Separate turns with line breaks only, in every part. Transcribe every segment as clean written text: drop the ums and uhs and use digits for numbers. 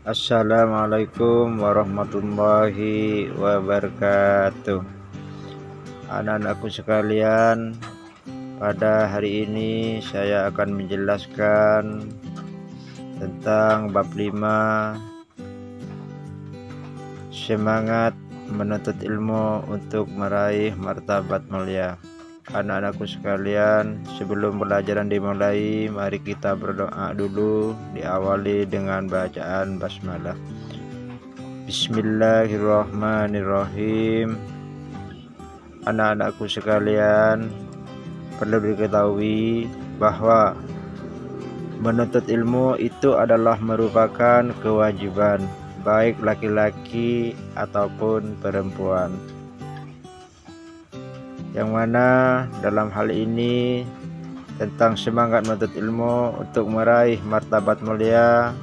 Assalamualaikum warahmatullahi wabarakatuh. Anak-anakku sekalian, pada hari ini saya akan menjelaskan tentang bab 5, semangat menuntut ilmu untuk meraih martabat mulia. Anak-anakku sekalian, sebelum pelajaran dimulai, mari kita berdoa dulu, diawali dengan bacaan basmalah. Bismillahirrahmanirrahim. Anak-anakku sekalian, perlu diketahui bahwa menuntut ilmu itu adalah merupakan kewajiban, baik laki-laki ataupun perempuan. Yang mana dalam hal ini tentang semangat menuntut ilmu untuk meraih martabat mulia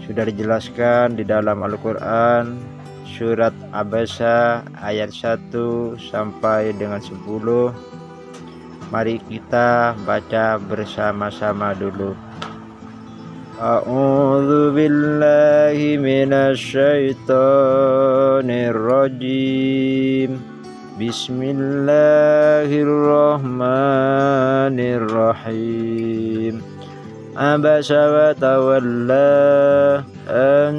sudah dijelaskan di dalam Al-Quran surat Abasa ayat 1 sampai dengan 10. Mari kita baca bersama-sama dulu. A'udzu billahi minasy syaithanir rajim. Bismillahirrahmanirrahim. Abasa wa tawalla an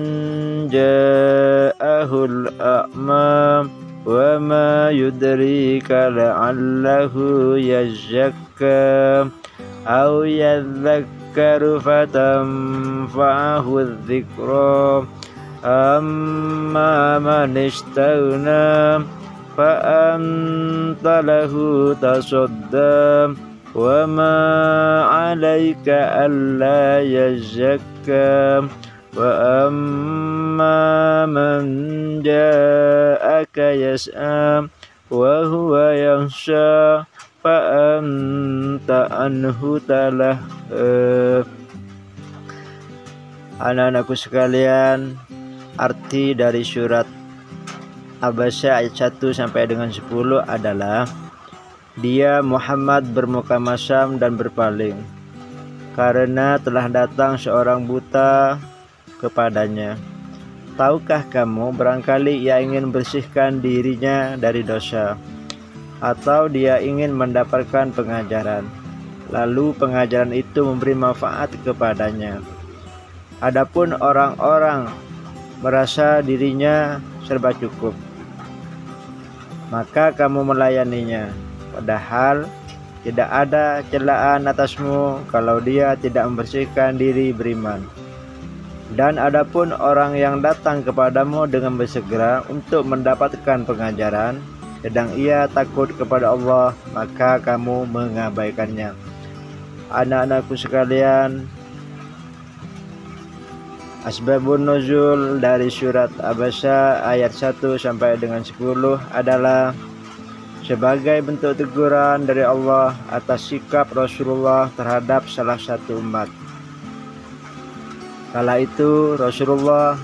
ja'ahul a'ma wa ma yudrika la'allahu yazakka aw yadhakkaru fatanfa'ahu dzikra amma man istaghna fa'anta lahu tasadda wa ma 'alaika alla yazakka wa amma man ja'aka yas'a wa huwa yakhsha fa'anta anhu talahha. Anak-anakku sekalian, arti dari surat Abasa ayat 1 sampai dengan 10 adalah dia Muhammad bermuka masam dan berpaling karena telah datang seorang buta kepadanya. Tahukah kamu, barangkali ia ingin bersihkan dirinya dari dosa, atau dia ingin mendapatkan pengajaran, lalu pengajaran itu memberi manfaat kepadanya. Adapun orang-orang merasa dirinya serba cukup, maka kamu melayaninya, padahal tidak ada celaan atasmu kalau dia tidak membersihkan diri beriman. Dan adapun orang yang datang kepadamu dengan bersegera untuk mendapatkan pengajaran, sedang ia takut kepada Allah, maka kamu mengabaikannya. Anak-anakku sekalian, asbabun nuzul dari surat Abasa ayat 1 sampai dengan 10 adalah sebagai bentuk teguran dari Allah atas sikap Rasulullah terhadap salah satu umat. Kala itu Rasulullah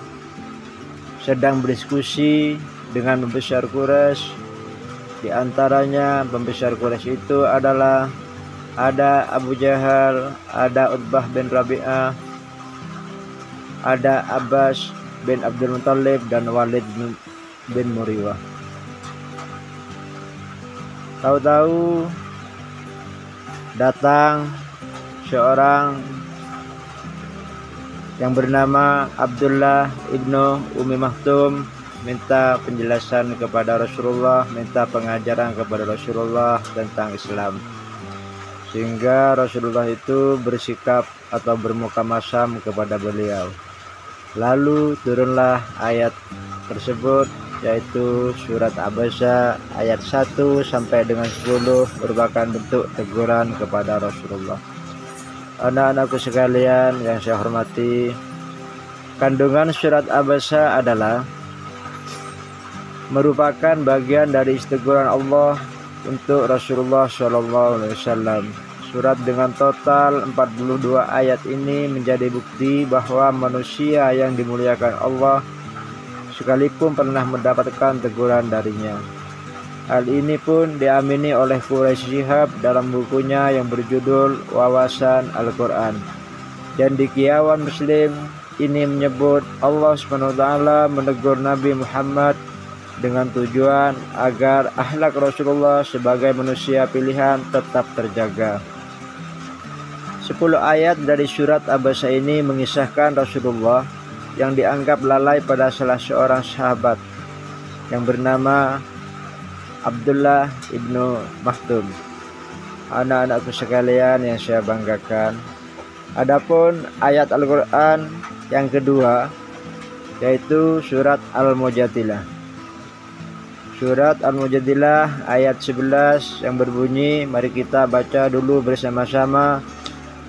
sedang berdiskusi dengan pembesar Quraisy. Di antaranya pembesar Quraisy itu adalah ada Abu Jahal, ada Utbah bin Rabi'ah, ada Abbas bin Abdul Muttalib dan Walid bin Muriwah. Tahu-tahu datang seorang yang bernama Abdullah ibnu Ummi Maktum, minta penjelasan kepada Rasulullah, minta pengajaran kepada Rasulullah tentang Islam. Sehingga Rasulullah itu bersikap atau bermuka masam kepada beliau. Lalu turunlah ayat tersebut, yaitu surat Abasa ayat 1 sampai dengan 10 merupakan bentuk teguran kepada Rasulullah. Anak-anakku sekalian yang saya hormati, kandungan surat Abasa adalah merupakan bagian dari teguran Allah untuk Rasulullah SAW. Surat dengan total 42 ayat ini menjadi bukti bahwa manusia yang dimuliakan Allah sekalipun pernah mendapatkan teguran darinya. Hal ini pun diamini oleh Quraisy Shihab dalam bukunya yang berjudul Wawasan Al-Quran. Dan di Kiawan Muslim ini menyebut Allah SWT menegur Nabi Muhammad dengan tujuan agar akhlak Rasulullah sebagai manusia pilihan tetap terjaga. 10 ayat dari surat Abasa ini mengisahkan Rasulullah yang dianggap lalai pada salah seorang sahabat yang bernama Abdullah ibnu Maktum. Anak-anakku sekalian yang saya banggakan, adapun ayat Al-Quran yang kedua yaitu surat Al-Mujadilah. Surat Al-Mujadilah ayat 11 yang berbunyi, mari kita baca dulu bersama-sama.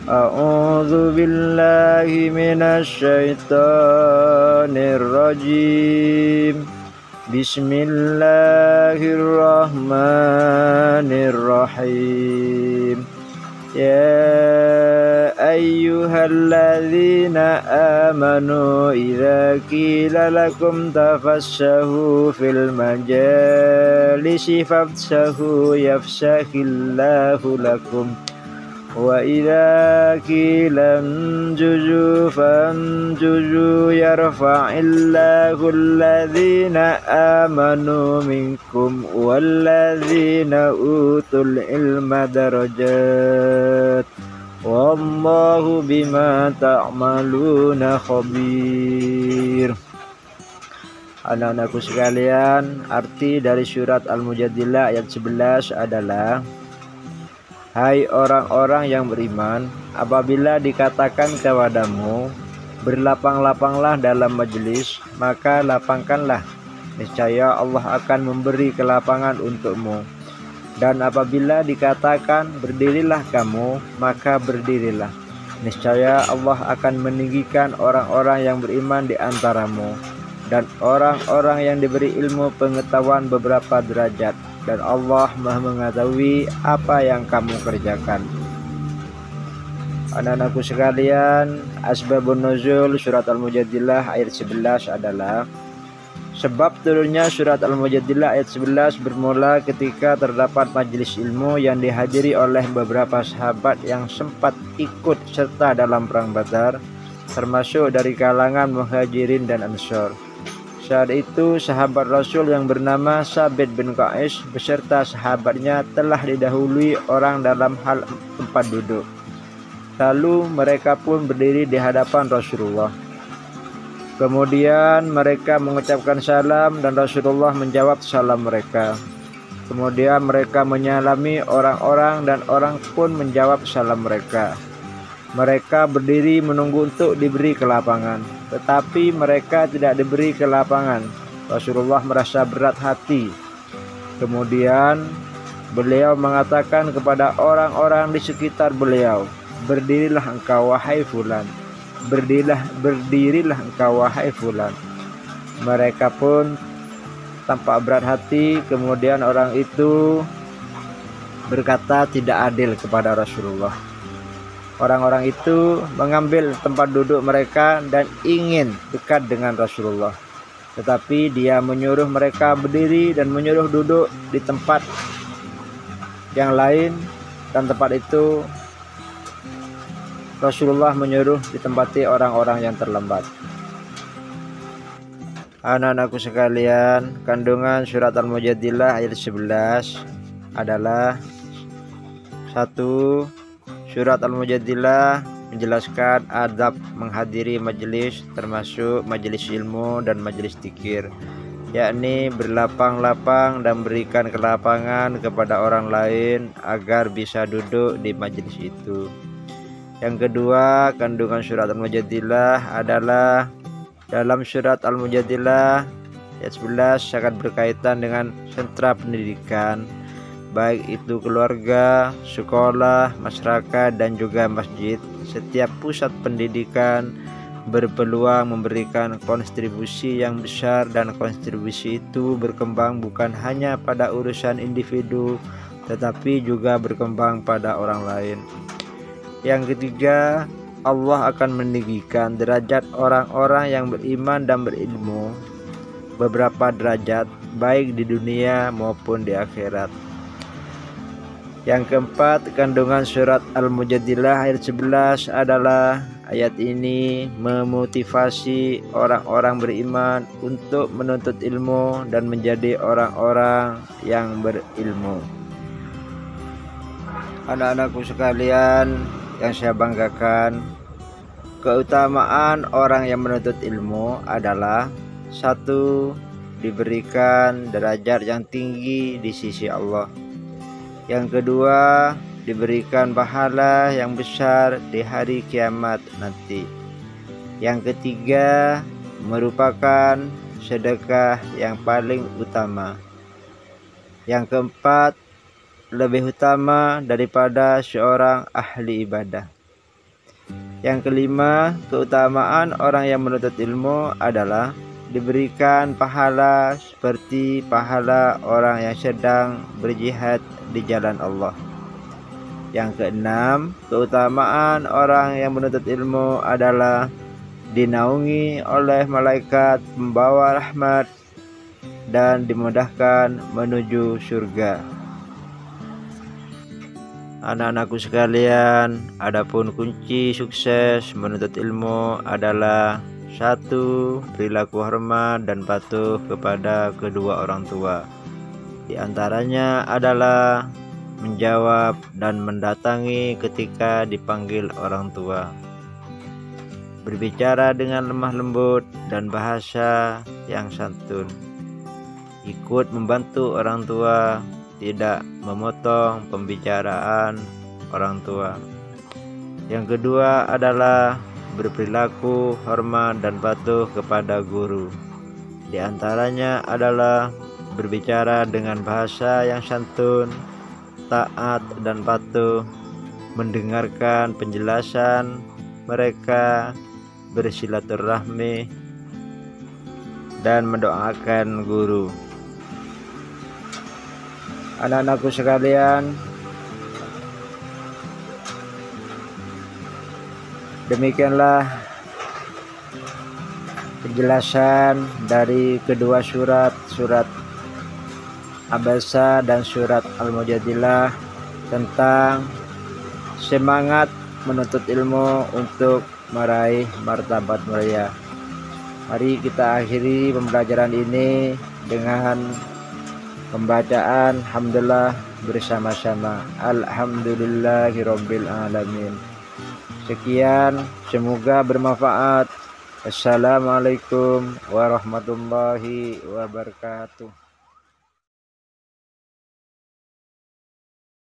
A'udzu billahi minasy syaithanir rajim. Bismillahirrahmanirrahim. Ya ayyuhalladzina amanu idza qila lakum tafassahu fil majalisi fafsahu yafsahillahu lakum wa idza qila anjuzu fanjuzu yarfa'illahu alladzina amanu minkum walladzina utul ilma darajat wallahu bima ta'maluna khabir. Anak-anakku sekalian, arti dari surat Al-Mujadilah ayat 11 adalah: hai orang-orang yang beriman, apabila dikatakan kepadamu, berlapang-lapanglah dalam majelis, maka lapangkanlah, niscaya Allah akan memberi kelapangan untukmu. Dan apabila dikatakan berdirilah kamu, maka berdirilah, niscaya Allah akan meninggikan orang-orang yang beriman di antaramu, dan orang-orang yang diberi ilmu pengetahuan beberapa derajat. Dan Allah Maha mengetahui apa yang kamu kerjakan. Anak-anakku sekalian, asbabun nuzul surat Al-Mujadilah ayat 11 adalah: sebab turunnya surat Al-Mujadilah ayat 11 bermula ketika terdapat majelis ilmu yang dihadiri oleh beberapa sahabat yang sempat ikut serta dalam perang Badar, termasuk dari kalangan Muhajirin dan Ansor. Saat itu sahabat Rasul yang bernama Sabit bin Qais beserta sahabatnya telah didahului orang dalam hal tempat duduk. Lalu mereka pun berdiri di hadapan Rasulullah. Kemudian mereka mengucapkan salam dan Rasulullah menjawab salam mereka. Kemudian mereka menyalami orang-orang dan orang pun menjawab salam mereka. Mereka berdiri menunggu untuk diberi kelapangan, tetapi mereka tidak diberi kelapangan. Rasulullah merasa berat hati. Kemudian beliau mengatakan kepada orang-orang di sekitar beliau, berdirilah engkau wahai fulan, berdirilah engkau wahai fulan. Mereka pun tampak berat hati. Kemudian orang itu berkata tidak adil kepada Rasulullah. Orang-orang itu mengambil tempat duduk mereka dan ingin dekat dengan Rasulullah, tetapi dia menyuruh mereka berdiri dan menyuruh duduk di tempat yang lain, dan tempat itu Rasulullah menyuruh ditempati orang-orang yang terlambat. Anak-anakku sekalian, kandungan surat Al-Mujadilah ayat 11 adalah: 1. Surat Al-Mujadilah menjelaskan adab menghadiri majelis, termasuk majelis ilmu dan majelis zikir, yakni berlapang-lapang dan berikan kelapangan kepada orang lain agar bisa duduk di majelis itu. Yang kedua, kandungan surat Al-Mujadilah adalah dalam surat Al-Mujadilah ayat 11 sangat berkaitan dengan sentra pendidikan, baik itu keluarga, sekolah, masyarakat, dan juga masjid. Setiap pusat pendidikan berpeluang memberikan kontribusi yang besar, dan kontribusi itu berkembang bukan hanya pada urusan individu, tetapi juga berkembang pada orang lain. Yang ketiga, Allah akan meninggikan derajat orang-orang yang beriman dan berilmu beberapa derajat, baik di dunia maupun di akhirat. Yang keempat, kandungan surat Al-Mujadilah ayat 11 adalah Ayat ini memotivasi orang-orang beriman untuk menuntut ilmu dan menjadi orang-orang yang berilmu. Anak-anakku sekalian yang saya banggakan, keutamaan orang yang menuntut ilmu adalah: satu, diberikan derajat yang tinggi di sisi Allah. Yang kedua, diberikan pahala yang besar di hari kiamat nanti. Yang ketiga, merupakan sedekah yang paling utama. Yang keempat, lebih utama daripada seorang ahli ibadah. Yang kelima, keutamaan orang yang menuntut ilmu adalah diberikan pahala seperti pahala orang yang sedang berjihad di jalan Allah. Yang keenam, keutamaan orang yang menuntut ilmu adalah dinaungi oleh malaikat pembawa rahmat dan dimudahkan menuju surga. Anak-anakku sekalian, adapun kunci sukses menuntut ilmu adalah: satu, perilaku hormat dan patuh kepada kedua orang tua. Di antaranya adalah menjawab dan mendatangi ketika dipanggil orang tua, berbicara dengan lemah lembut dan bahasa yang santun, ikut membantu orang tua, tidak memotong pembicaraan orang tua. Yang kedua adalah berperilaku hormat dan patuh kepada guru. Di antaranya adalah berbicara dengan bahasa yang santun, taat dan patuh, mendengarkan penjelasan mereka, bersilaturahmi, dan mendoakan guru. Anak-anakku sekalian, demikianlah penjelasan dari kedua surat Abasa dan surat Al-Mujadilah tentang semangat menuntut ilmu untuk meraih martabat mulia. Mari kita akhiri pembelajaran ini dengan pembacaan hamdalah bersama-sama. Alhamdulillahirabbil alamin. Sekian, semoga bermanfaat. Assalamualaikum warahmatullahi wabarakatuh.